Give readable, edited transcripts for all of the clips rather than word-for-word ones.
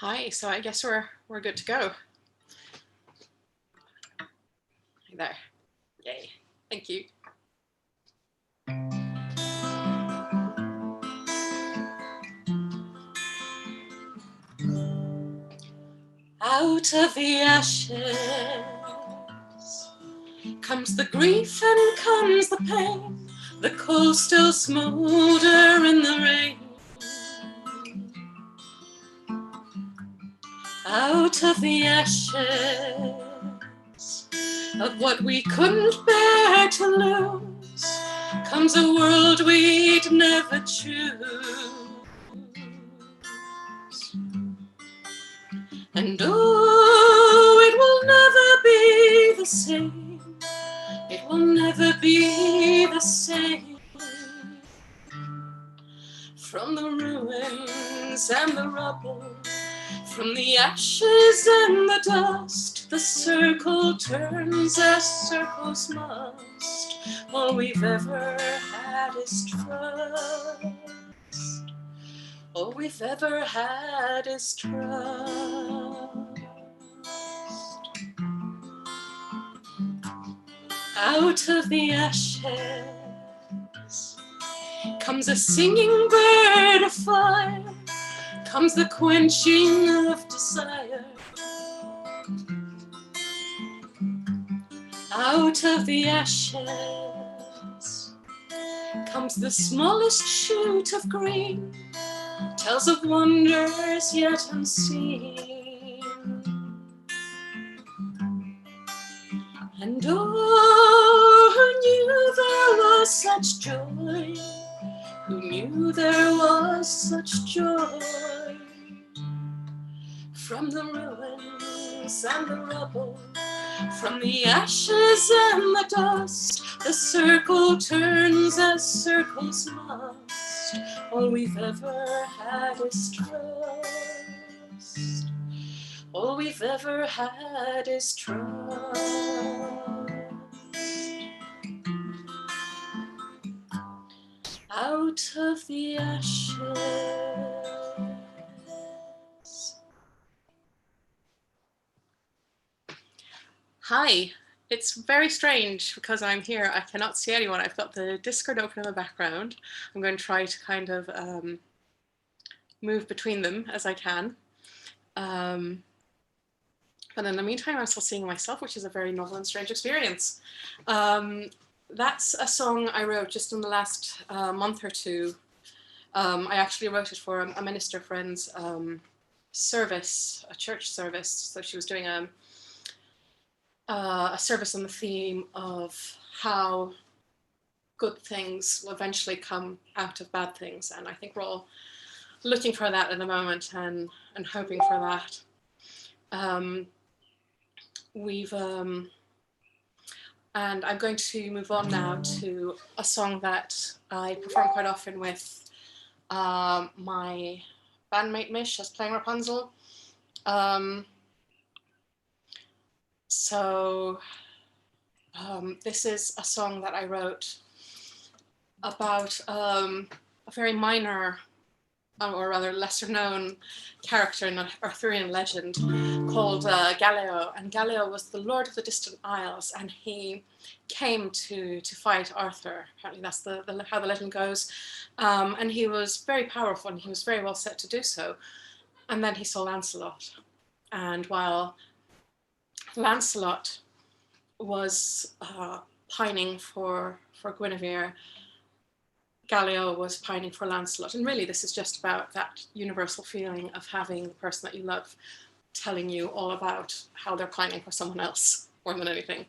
Hi, so I guess we're good to go. Hey there. Yay. Thank you. Out of the ashes comes the grief and comes the pain. The coals still smolder in the rain. Out of the ashes of what we couldn't bear to lose comes a world we'd never choose. And oh, it will never be the same. It will never be the same. From the ruins and the rubble, from the ashes and the dust, the circle turns as circles must. All we've ever had is trust. All we've ever had is trust. Out of the ashes comes a singing bird of fire, comes the quenching of desire. Out of the ashes comes the smallest shoot of green, tells of wonders yet unseen. And oh, who knew there was such joy? Who knew there was such joy? From the ruins and the rubble, from the ashes and the dust, the circle turns as circles must. All we've ever had is trust. All we've ever had is trust. Out of the ashes. Hi, it's very strange because I'm here. I cannot see anyone. I've got the Discord open in the background. I'm going to try to kind of move between them as I can. But in the meantime, I'm still seeing myself, which is a very novel and strange experience. That's a song I wrote just in the last month or two. I actually wrote it for a minister friend's service, a church service. So she was doing a service on the theme of how good things will eventually come out of bad things. And I think we're all looking for that at the moment and hoping for that. And I'm going to move on now to a song that I perform quite often with my bandmate Mish as playing Rapunzel. This is a song that I wrote about a very minor, or rather lesser known character in an Arthurian legend called Gallio. And Gallio was the Lord of the Distant Isles, and he came to fight Arthur. Apparently that's how the legend goes. And he was very powerful, and he was very well set to do so. And then he saw Lancelot. And while Lancelot was pining for Guinevere, Gallio was pining for Lancelot. And really this is just about that universal feeling of having the person that you love telling you all about how they're pining for someone else more than anything.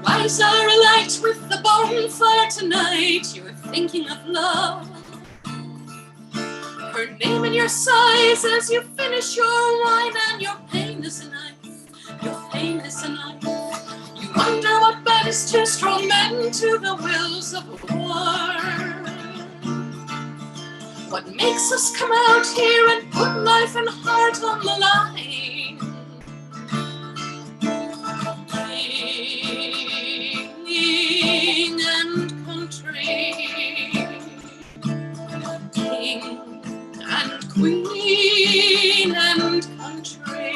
Eyes are alight with the bonfire tonight. You're thinking of love. your name and your size as you finish your wine, and your pain is a knife, your pain is a knife. You wonder what binds two strong men to the wills of war. What makes us come out here and put life and heart on the line? King and country, king and queen and country,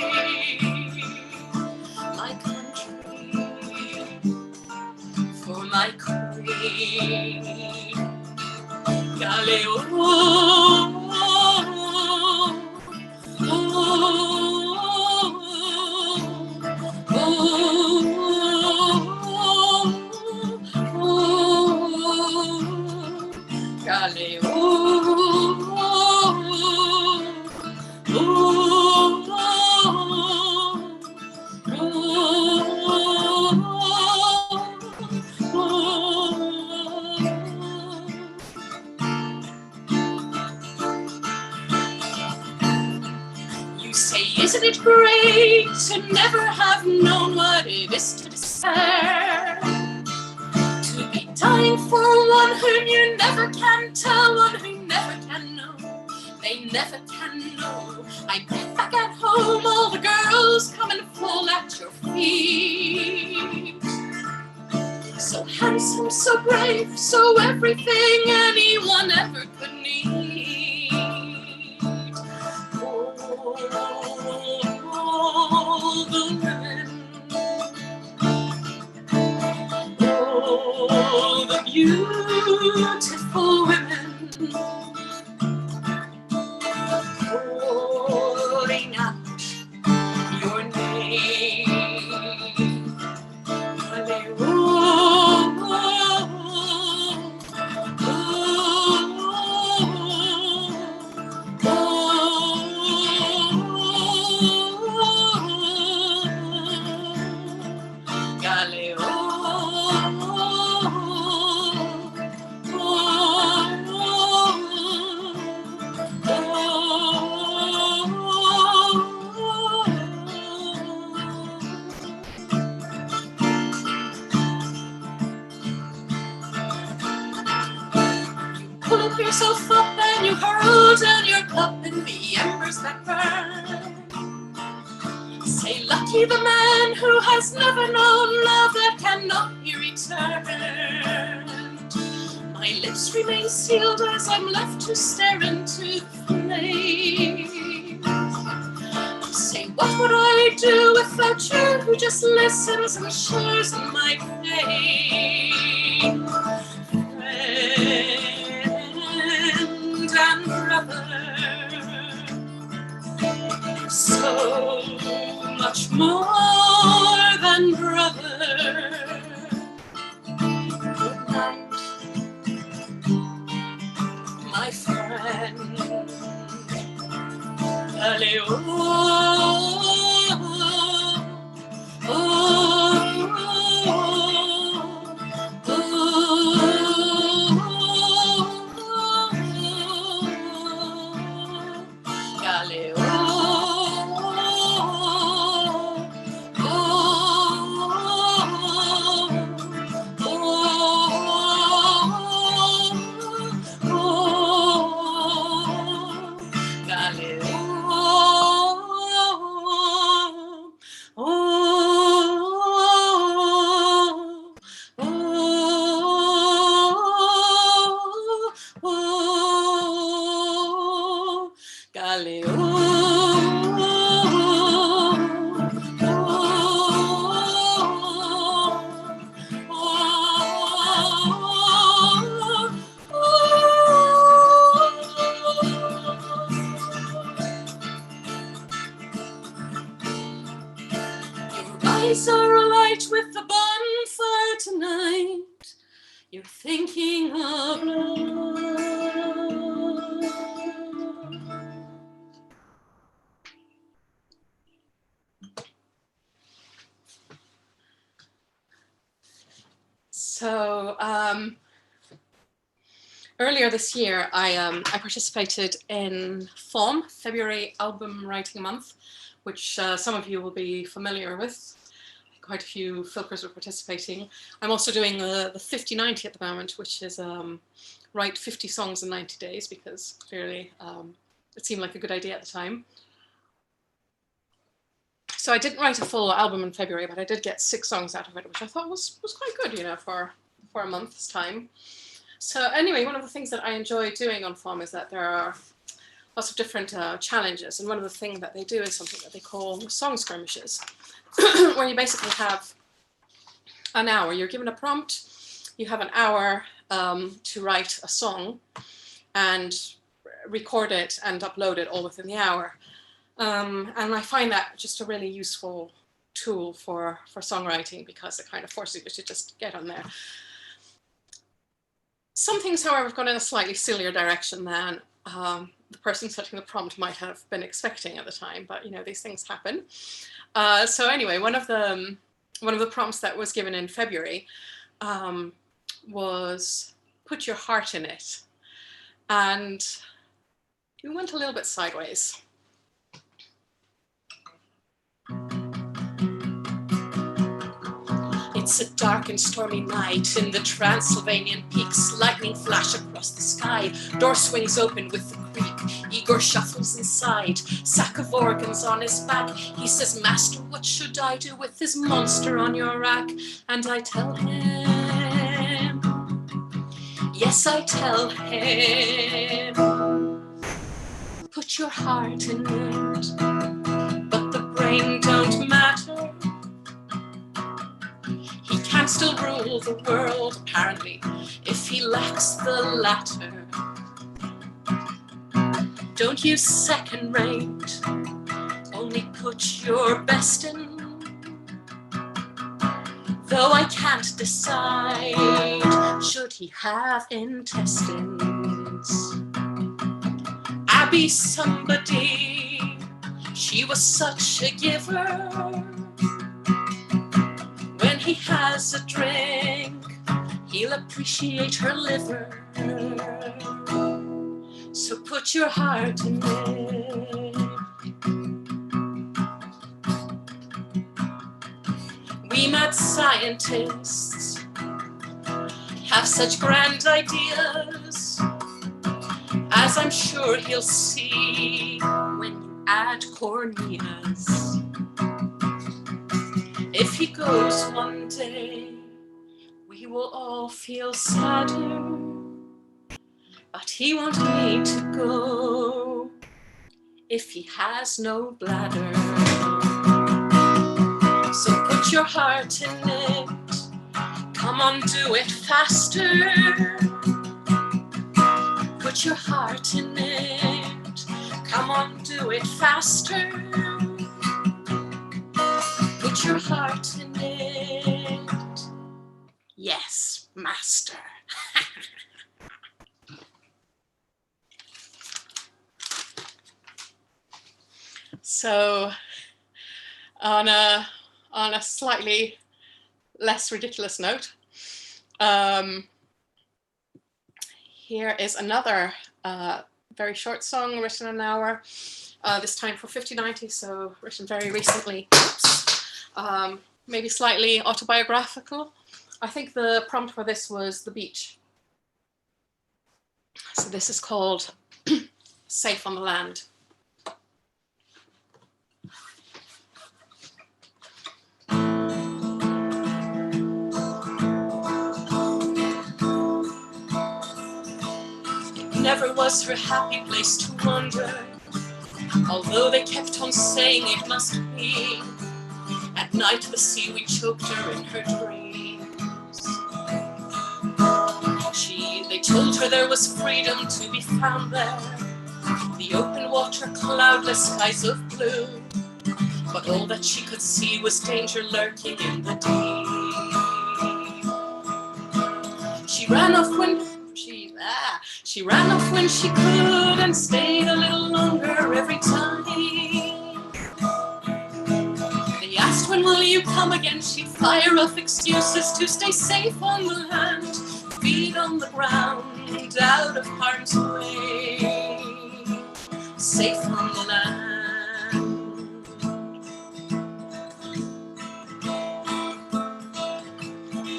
my country, for my queen, Galeo, isn't it great to never have known what it is to despair? To be dying for one whom you never can tell, one who never can know. They never can know. I bet back at home all the girls come and fall at your feet. So handsome, so brave, so everything anyone ever could need. All the women, all the beautiful women, calling out your name. When they pull yourself up and you hurl down your cup in the embers that burn. Say, lucky the man who has never known love that cannot be returned. My lips remain sealed as I'm left to stare into the flames. Say, what would I do without you who just listens and shares in my pain? Friend and brother, so much more than brother. Good night, my friend. Allez, eyes are alight with the bonfire tonight. You're thinking of love. So, earlier this year, I participated in FAUM, February Album Writing Month, which some of you will be familiar with. Quite a few filkers were participating. I'm also doing the 50-90 at the moment, which is write 50 songs in 90 days, because clearly it seemed like a good idea at the time. So I didn't write a full album in February, but I did get 6 songs out of it, which I thought was quite good, you know, for a month's time. So anyway, one of the things that I enjoy doing on FAUM is that there are lots of different challenges, and one of the things that they do is something that they call song skirmishes, where you basically have an hour. You're given a prompt, you have an hour to write a song and record it and upload it all within the hour. And I find that just a really useful tool for songwriting, because it kind of forces you to just get on there. Some things, however, have gone in a slightly sillier direction than the person setting the prompt might have been expecting at the time, but you know, these things happen. So anyway, one of the prompts that was given in February was put your heart in it, and we went a little bit sideways. It's a dark and stormy night in the Transylvanian peaks. Lightning flash across the sky. Door swings open with a creak. Igor shuffles inside. Sack of organs on his back. He says, "Master, what should I do with this monster on your rack?" And I tell him, yes, I tell him, put your heart in it, but the brain don't matter. He can still rule the world, apparently, if he lacks the latter. Don't use second rate, only put your best in. Though I can't decide, should he have intestines? Abby somebody, she was such a giver. When he has a drink, he'll appreciate her liver. So put your heart in it. We mad scientists have such grand ideas, as I'm sure he'll see when you add corneas. If he goes one day, we will all feel sadder, but he won't need to go if he has no bladder. So put your heart in it, come on, do it faster. Put your heart in it, come on, do it faster. Put your heart in it, yes, master. So, on a slightly less ridiculous note, here is another very short song written an hour, this time for 50-90, so written very recently. Maybe slightly autobiographical. I think the prompt for this was the beach. So this is called Safe on the Land. It never was her happy place to wander, although they kept on saying it must be. At night the seaweed choked her in her dreams. They told her there was freedom to be found there, the open water, cloudless skies of blue. But all that she could see was danger lurking in the deep. She ran off when she could, and stayed a little longer every time. They asked, when will you come again? She'd fire off excuses to stay safe on the land. feet on the ground, out of harm's way, safe on the land.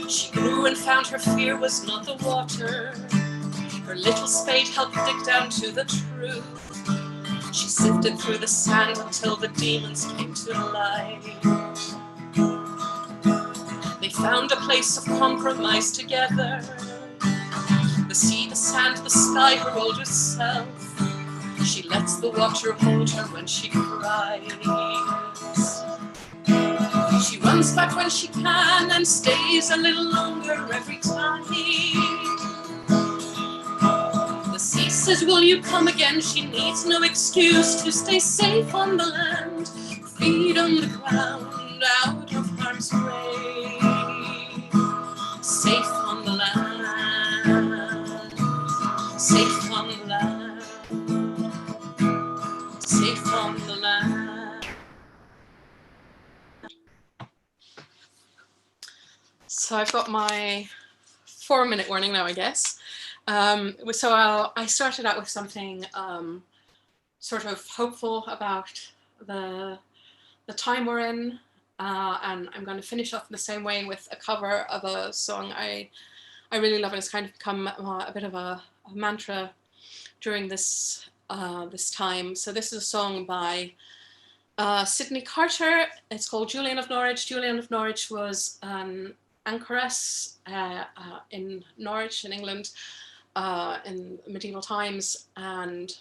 She grew and found her fear was not the water. Her little spade helped dig down to the truth. She sifted through the sand until the demons came to light. They found a place of compromise together. The sea, the sand, the sky, her older self. She lets the water hold her when she cries. She runs back when she can and stays a little longer every time. The sea says, will you come again? She needs no excuse to stay safe on the land. Feet on the ground, out of harm's way, safe on the land, safe on the land, safe on the land. So I've got my 4-minute warning now, I guess. So I started out with something sort of hopeful about the time we're in, and I'm going to finish off in the same way with a cover of a song I really love, and it's kind of become a bit of a mantra during this this time. So this is a song by Sydney Carter. It's called Julian of Norwich. Julian of Norwich was an anchoress in Norwich in England in medieval times, and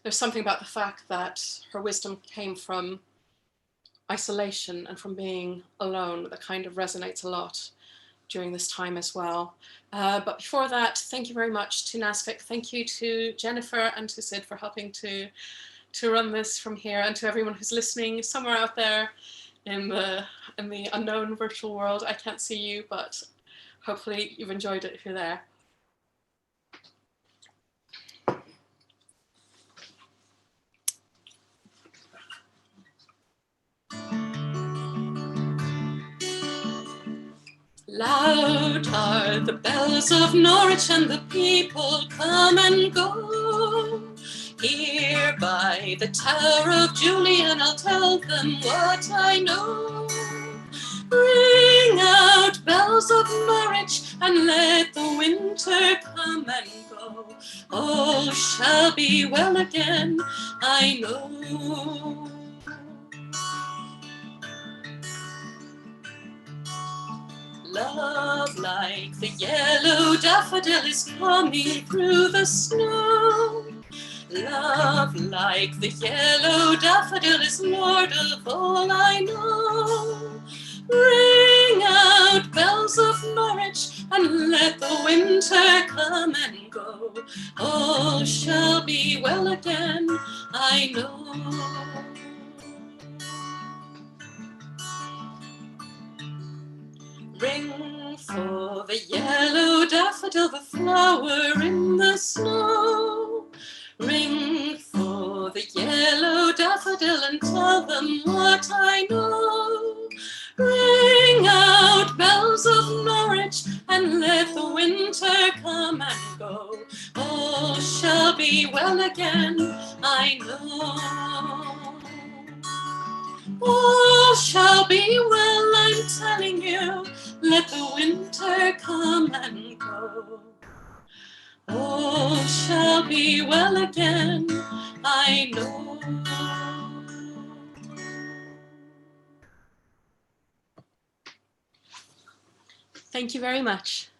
there's something about the fact that her wisdom came from isolation and from being alone that kind of resonates a lot during this time as well. But before that, thank you very much to NASFiC. Thank you to Jennifer and to Sid for helping to run this from here, and to everyone who's listening somewhere out there in the unknown virtual world. I can't see you, but hopefully you've enjoyed it if you're there. Loud are the bells of Norwich, and the people come and go. Here by the Tower of Julian, I'll tell them what I know. Ring out, bells of Norwich, and let the winter come and go. All shall be well again, I know. Love like the yellow daffodil is coming through the snow. Love like the yellow daffodil is lord of all I know. Ring out, bells of Norwich, and let the winter come and go. All shall be well again, I know. Ring for the yellow daffodil, the flower in the snow. Ring for the yellow daffodil and tell them what I know. Ring out, bells of Norwich, and let the winter come and go. All shall be well again, I know. All shall be well, I'm telling you. Let the winter come and go. All shall be well again, I know. Thank you very much.